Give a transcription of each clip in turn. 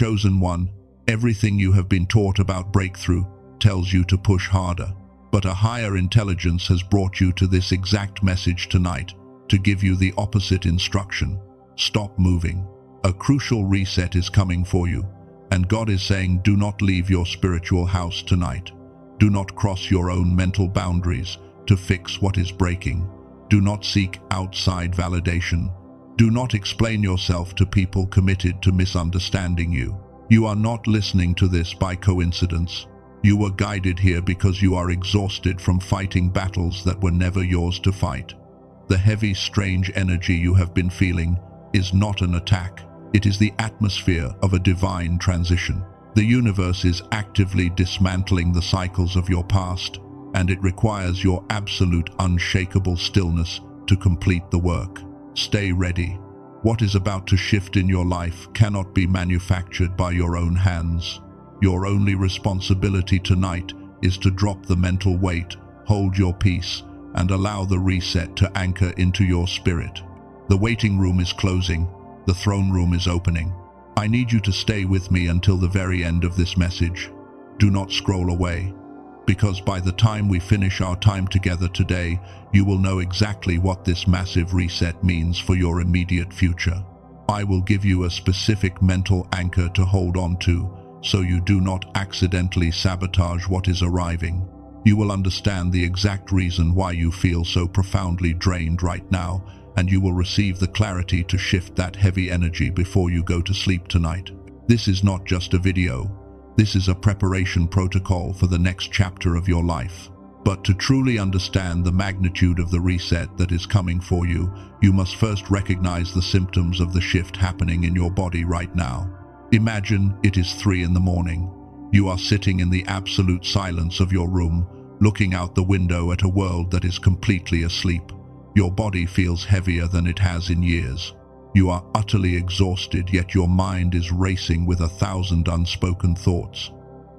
Chosen one, everything you have been taught about breakthrough tells you to push harder. But a higher intelligence has brought you to this exact message tonight to give you the opposite instruction. Stop moving. A crucial reset is coming for you, and God is saying, do not leave your spiritual house tonight. Do not cross your own mental boundaries to fix what is breaking. Do not seek outside validation. Do not explain yourself to people committed to misunderstanding you. You are not listening to this by coincidence. You were guided here because you are exhausted from fighting battles that were never yours to fight. The heavy, strange energy you have been feeling is not an attack. It is the atmosphere of a divine transition. The universe is actively dismantling the cycles of your past, and it requires your absolute, unshakable stillness to complete the work. Stay ready. What is about to shift in your life cannot be manufactured by your own hands. Your only responsibility tonight is to drop the mental weight, hold your peace, and allow the reset to anchor into your spirit. The waiting room is closing. The throne room is opening. I need you to stay with me until the very end of this message. Do not scroll away, because by the time we finish our time together today, you will know exactly what this massive reset means for your immediate future. I will give you a specific mental anchor to hold on to, so you do not accidentally sabotage what is arriving. You will understand the exact reason why you feel so profoundly drained right now, and you will receive the clarity to shift that heavy energy before you go to sleep tonight. This is not just a video. This is a preparation protocol for the next chapter of your life. But to truly understand the magnitude of the reset that is coming for you, you must first recognize the symptoms of the shift happening in your body right now. Imagine it is 3 in the morning. You are sitting in the absolute silence of your room, looking out the window at a world that is completely asleep. Your body feels heavier than it has in years. You are utterly exhausted, yet your mind is racing with 1,000 unspoken thoughts.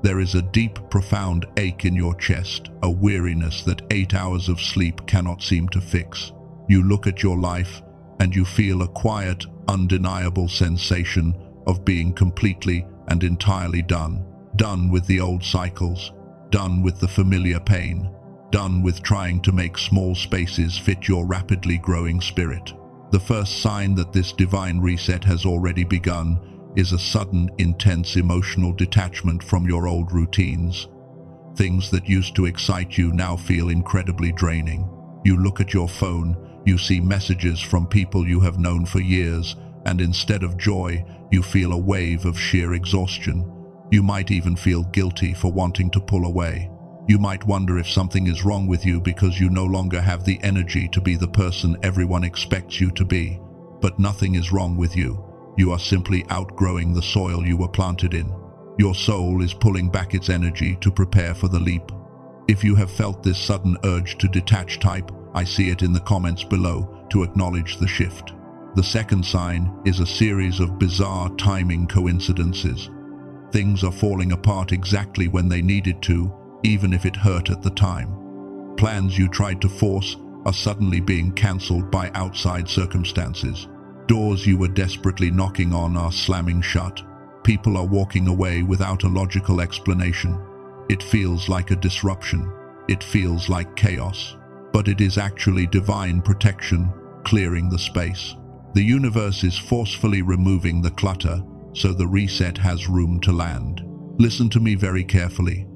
There is a deep, profound ache in your chest, a weariness that 8 hours of sleep cannot seem to fix. You look at your life, and you feel a quiet, undeniable sensation of being completely and entirely done. Done with the old cycles, done with the familiar pain, done with trying to make small spaces fit your rapidly growing spirit. The first sign that this divine reset has already begun is a sudden, intense emotional detachment from your old routines. Things that used to excite you now feel incredibly draining. You look at your phone, you see messages from people you have known for years, and instead of joy, you feel a wave of sheer exhaustion. You might even feel guilty for wanting to pull away. You might wonder if something is wrong with you because you no longer have the energy to be the person everyone expects you to be. But nothing is wrong with you. You are simply outgrowing the soil you were planted in. Your soul is pulling back its energy to prepare for the leap. If you have felt this sudden urge to detach, type "I see it" in the comments below to acknowledge the shift. The second sign is a series of bizarre timing coincidences. Things are falling apart exactly when they needed to, even if it hurt at the time. Plans you tried to force are suddenly being cancelled by outside circumstances. Doors you were desperately knocking on are slamming shut. People are walking away without a logical explanation. It feels like a disruption. It feels like chaos. But it is actually divine protection clearing the space. The universe is forcefully removing the clutter so the reset has room to land. Listen to me very carefully.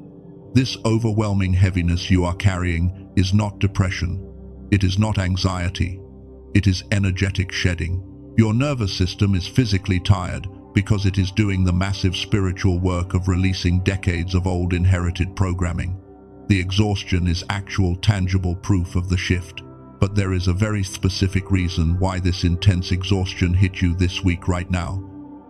This overwhelming heaviness you are carrying is not depression. It is not anxiety. It is energetic shedding. Your nervous system is physically tired because it is doing the massive spiritual work of releasing decades of old inherited programming. The exhaustion is actual, tangible proof of the shift. But there is a very specific reason why this intense exhaustion hit you this week right now.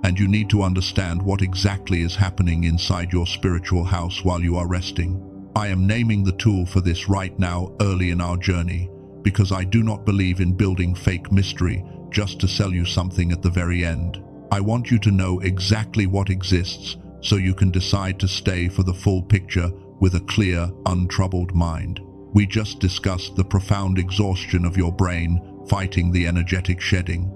And you need to understand what exactly is happening inside your spiritual house while you are resting. I am naming the tool for this right now, early in our journey, because I do not believe in building fake mystery just to sell you something at the very end. I want you to know exactly what exists so you can decide to stay for the full picture with a clear, untroubled mind. We just discussed the profound exhaustion of your brain fighting the energetic shedding.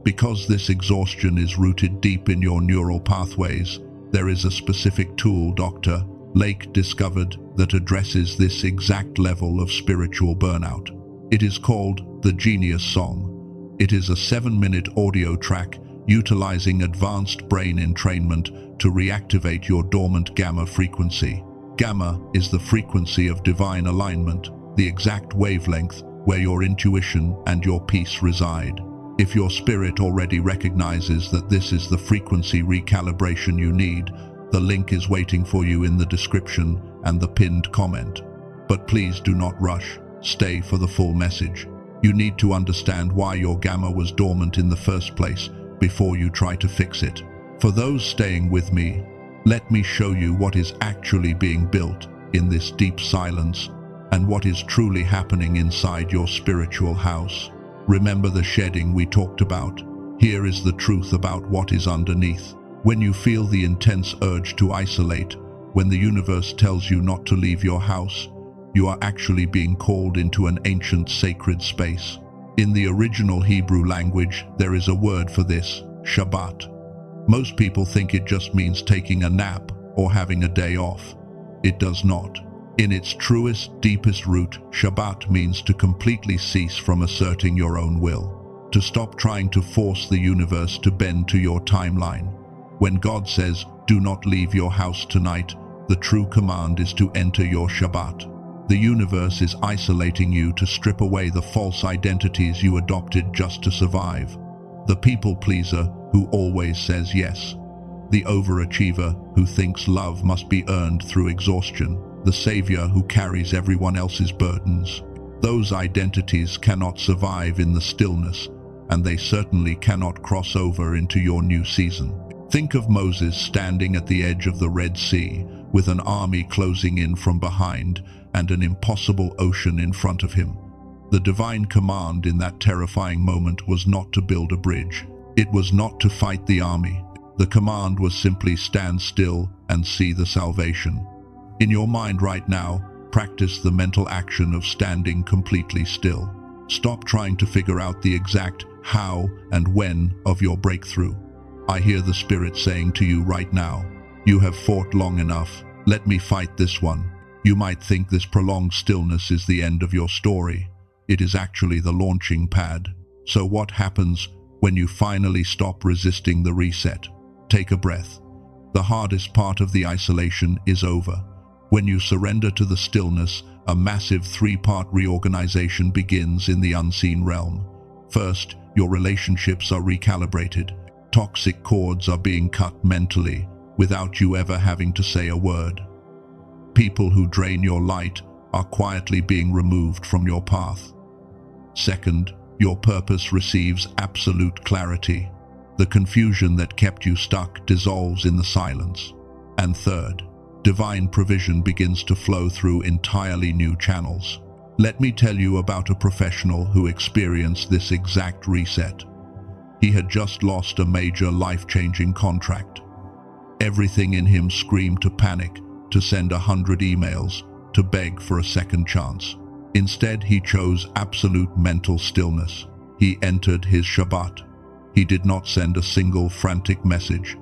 Because this exhaustion is rooted deep in your neural pathways, there is a specific tool Dr. Lake discovered that addresses this exact level of spiritual burnout. It is called the Genius Song. It is a 7-minute audio track utilizing advanced brain entrainment to reactivate your dormant gamma frequency. Gamma is the frequency of divine alignment, the exact wavelength where your intuition and your peace reside. If your spirit already recognizes that this is the frequency recalibration you need, the link is waiting for you in the description and the pinned comment. But please do not rush. Stay for the full message. You need to understand why your gamma was dormant in the first place before you try to fix it. For those staying with me, let me show you what is actually being built in this deep silence and what is truly happening inside your spiritual house. Remember the shedding we talked about? Here is the truth about what is underneath. When you feel the intense urge to isolate, when the universe tells you not to leave your house, you are actually being called into an ancient sacred space. In the original Hebrew language, there is a word for this, Shabbat. Most people think it just means taking a nap or having a day off. It does not. In its truest, deepest root, Shabbat means to completely cease from asserting your own will, to stop trying to force the universe to bend to your timeline. When God says, "Do not leave your house tonight," the true command is to enter your Shabbat. The universe is isolating you to strip away the false identities you adopted just to survive. The people pleaser who always says yes. The overachiever who thinks love must be earned through exhaustion. The savior who carries everyone else's burdens. Those identities cannot survive in the stillness, and they certainly cannot cross over into your new season. Think of Moses standing at the edge of the Red Sea, with an army closing in from behind and an impossible ocean in front of him. The divine command in that terrifying moment was not to build a bridge. It was not to fight the army. The command was simply stand still and see the salvation. In your mind right now, practice the mental action of standing completely still. Stop trying to figure out the exact how and when of your breakthrough. I hear the Spirit saying to you right now, you have fought long enough. Let me fight this one. You might think this prolonged stillness is the end of your story. It is actually the launching pad. So what happens when you finally stop resisting the reset? Take a breath. The hardest part of the isolation is over. When you surrender to the stillness, a massive 3-part reorganization begins in the unseen realm. First, your relationships are recalibrated. Toxic cords are being cut mentally, without you ever having to say a word. People who drain your light are quietly being removed from your path. Second, your purpose receives absolute clarity. The confusion that kept you stuck dissolves in the silence. And third, divine provision begins to flow through entirely new channels. Let me tell you about a professional who experienced this exact reset. He had just lost a major life-changing contract. Everything in him screamed to panic, to send 100 emails, to beg for a second chance. Instead, he chose absolute mental stillness. He entered his Shabbat. He did not send a single frantic message.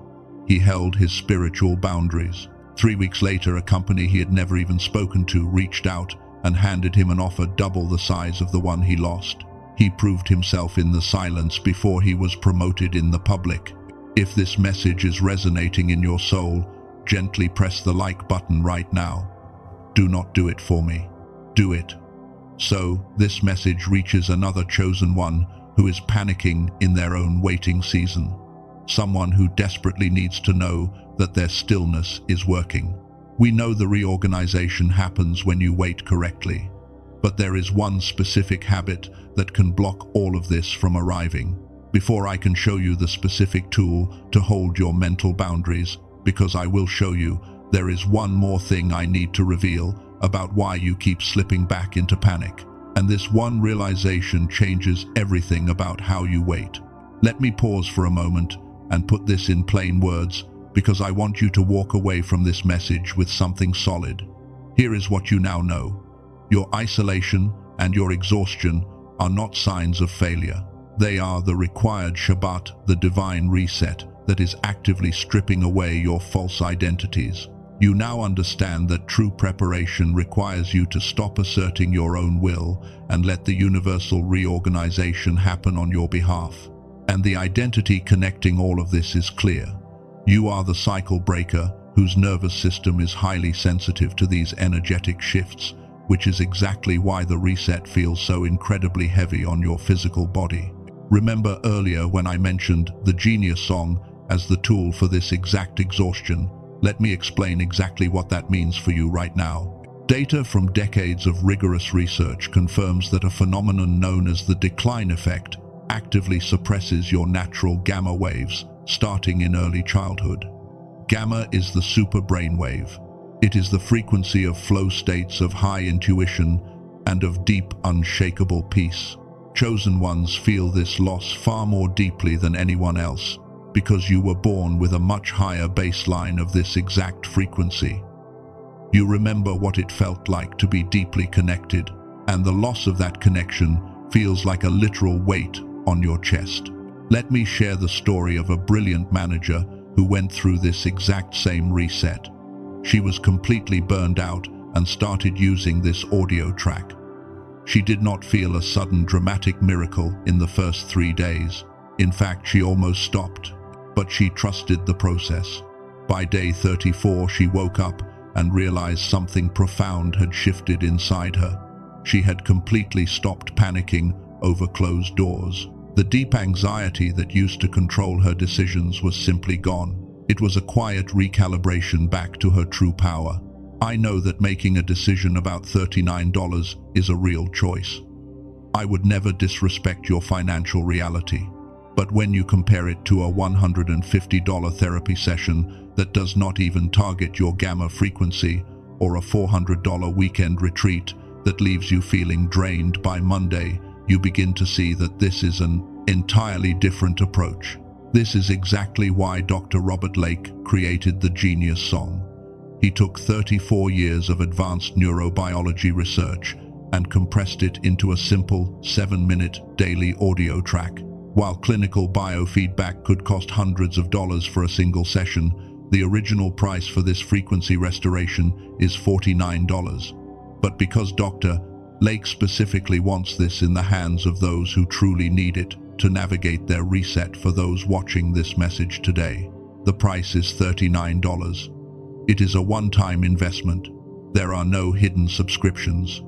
He held his spiritual boundaries. 3 weeks later, a company he had never even spoken to reached out and handed him an offer double the size of the one he lost. He proved himself in the silence before he was promoted in the public. If this message is resonating in your soul, gently press the like button right now. Do not do it for me. Do it. So, this message reaches another chosen one who is panicking in their own waiting season. Someone who desperately needs to know that their stillness is working. We know the reorganization happens when you wait correctly. But there is one specific habit that can block all of this from arriving. Before I can show you the specific tool to hold your mental boundaries, because I will show you, there is one more thing I need to reveal about why you keep slipping back into panic. And this one realization changes everything about how you wait. Let me pause for a moment and put this in plain words, because I want you to walk away from this message with something solid. Here is what you now know. Your isolation and your exhaustion are not signs of failure. They are the required Shabbat, the divine reset that is actively stripping away your false identities. You now understand that true preparation requires you to stop asserting your own will and let the universal reorganization happen on your behalf. And the identity connecting all of this is clear. You are the cycle breaker whose nervous system is highly sensitive to these energetic shifts, which is exactly why the reset feels so incredibly heavy on your physical body. Remember earlier when I mentioned the Genius song as the tool for this exact exhaustion? Let me explain exactly what that means for you right now. Data from decades of rigorous research confirms that a phenomenon known as the decline effect actively suppresses your natural gamma waves, starting in early childhood. Gamma is the super-brainwave. It is the frequency of flow states of high intuition and of deep, unshakable peace. Chosen ones feel this loss far more deeply than anyone else, because you were born with a much higher baseline of this exact frequency. You remember what it felt like to be deeply connected, and the loss of that connection feels like a literal weight on your chest. Let me share the story of a brilliant manager who went through this exact same reset. She was completely burned out and started using this audio track. She did not feel a sudden dramatic miracle in the first 3 days. In fact, she almost stopped. But she trusted the process. By day 34, she woke up and realized something profound had shifted inside her. She had completely stopped panicking over closed doors. The deep anxiety that used to control her decisions was simply gone. It was a quiet recalibration back to her true power. I know that making a decision about $39 is a real choice. I would never disrespect your financial reality. But when you compare it to a $150 therapy session that does not even target your gamma frequency, or a $400 weekend retreat that leaves you feeling drained by Monday, you begin to see that this is an entirely different approach. This is exactly why Dr. Robert Lake created the Genius song. He took 34 years of advanced neurobiology research and compressed it into a simple 7-minute daily audio track. While clinical biofeedback could cost hundreds of dollars for a single session, the original price for this frequency restoration is $49. But because Dr. Lake specifically wants this in the hands of those who truly need it to navigate their reset for those watching this message today, the price is $39. It is a one-time investment. There are no hidden subscriptions.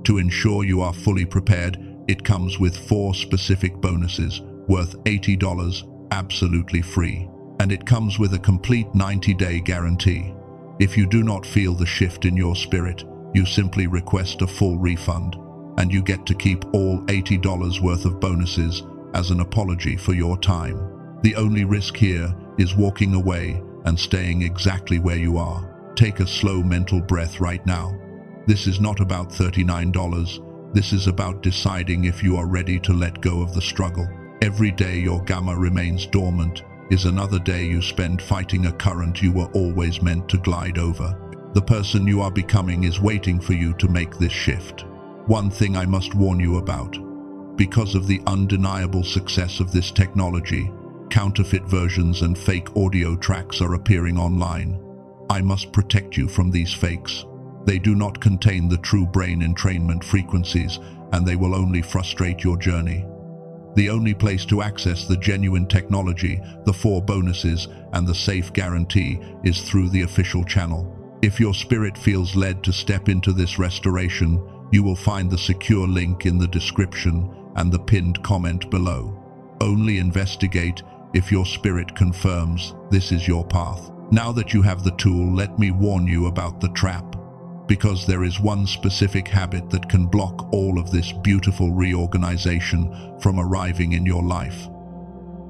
To ensure you are fully prepared, it comes with 4 specific bonuses worth $80 absolutely free. And it comes with a complete 90-day guarantee. If you do not feel the shift in your spirit, you simply request a full refund, and you get to keep all $80 worth of bonuses as an apology for your time. The only risk here is walking away and staying exactly where you are. Take a slow mental breath right now. This is not about $39. This is about deciding if you are ready to let go of the struggle. Every day your gamma remains dormant is another day you spend fighting a current you were always meant to glide over. The person you are becoming is waiting for you to make this shift. One thing I must warn you about. Because of the undeniable success of this technology, counterfeit versions and fake audio tracks are appearing online. I must protect you from these fakes. They do not contain the true brain entrainment frequencies, and they will only frustrate your journey. The only place to access the genuine technology, the 4 bonuses, and the safe guarantee is through the official channel. If your spirit feels led to step into this restoration, you will find the secure link in the description and the pinned comment below. Only investigate if your spirit confirms this is your path. Now that you have the tool, let me warn you about the trap. Because there is one specific habit that can block all of this beautiful reorganization from arriving in your life.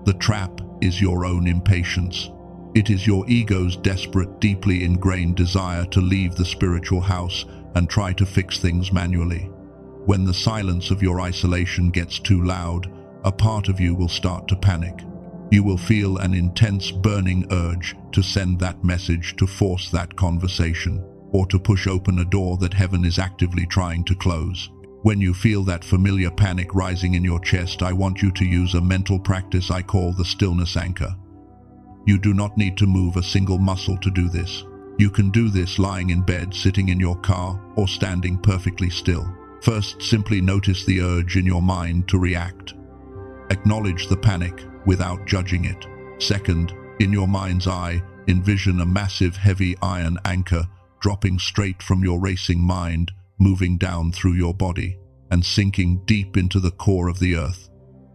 The trap is your own impatience. It is your ego's desperate, deeply ingrained desire to leave the spiritual house and try to fix things manually. When the silence of your isolation gets too loud, a part of you will start to panic. You will feel an intense burning urge to send that message, to force that conversation, or to push open a door that heaven is actively trying to close. When you feel that familiar panic rising in your chest, I want you to use a mental practice I call the stillness anchor. You do not need to move a single muscle to do this. You can do this lying in bed, sitting in your car, or standing perfectly still. First, simply notice the urge in your mind to react. Acknowledge the panic without judging it. Second, in your mind's eye, envision a massive heavy iron anchor dropping straight from your racing mind, moving down through your body and sinking deep into the core of the earth.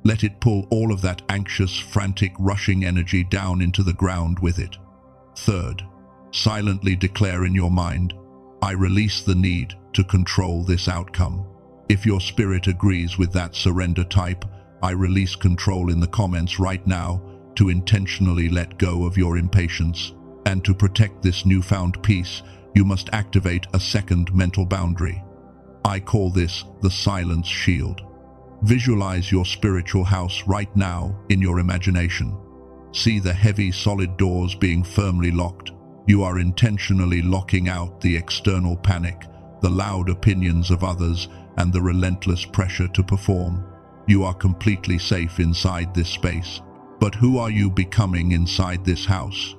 Let it pull all of that anxious, frantic, rushing energy down into the ground with it. Third, silently declare in your mind, I release the need to control this outcome. If your spirit agrees with that surrender type, I release control in the comments right now to intentionally let go of your impatience. And to protect this newfound peace, you must activate a second mental boundary. I call this the silence shield. Visualize your spiritual house right now in your imagination. See the heavy, solid doors being firmly locked. You are intentionally locking out the external panic, the loud opinions of others, and the relentless pressure to perform. You are completely safe inside this space. But who are you becoming inside this house?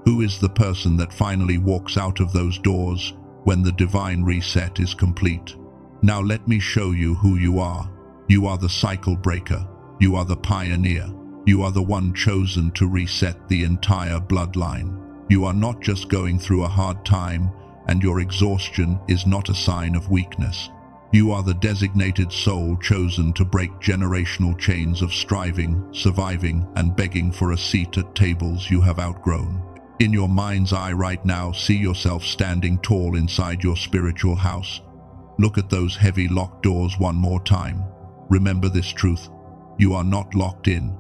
Who is the person that finally walks out of those doors when the divine reset is complete? Now let me show you who you are. You are the cycle breaker. You are the pioneer. You are the one chosen to reset the entire bloodline. You are not just going through a hard time, and your exhaustion is not a sign of weakness. You are the designated soul chosen to break generational chains of striving, surviving, and begging for a seat at tables you have outgrown. In your mind's eye right now, see yourself standing tall inside your spiritual house. Look at those heavy locked doors one more time. Remember this truth. You are not locked in.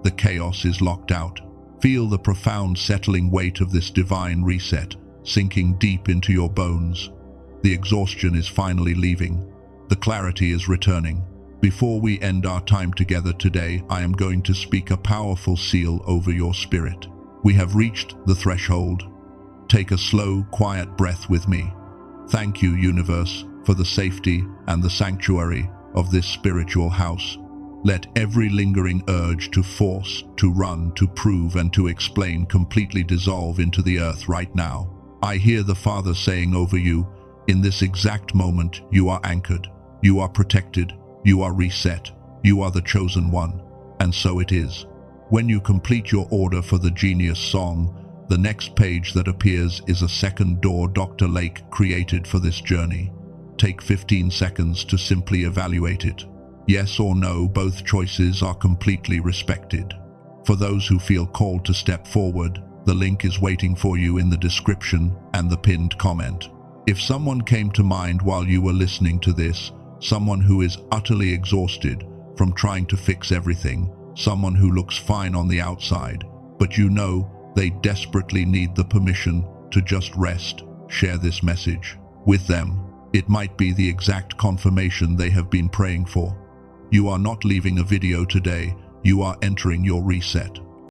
The chaos is locked out. Feel the profound settling weight of this divine reset, sinking deep into your bones. The exhaustion is finally leaving. The clarity is returning. Before we end our time together today, I am going to speak a powerful seal over your spirit. We have reached the threshold. Take a slow, quiet breath with me. Thank you, universe, for the safety and the sanctuary of this spiritual house. Let every lingering urge to force, to run, to prove, and to explain completely dissolve into the earth right now. I hear the Father saying over you, in this exact moment, you are anchored, you are protected, you are reset, you are the chosen one. And so it is. When you complete your order for the Genius Song, the next page that appears is a second door Dr. Lake created for this journey. Take 15 seconds to simply evaluate it. Yes or no, both choices are completely respected. For those who feel called to step forward, the link is waiting for you in the description and the pinned comment. If someone came to mind while you were listening to this, someone who is utterly exhausted from trying to fix everything, someone who looks fine on the outside, but you know they desperately need the permission to just rest, share this message with them. It might be the exact confirmation they have been praying for. You are not leaving a video today, you are entering your reset.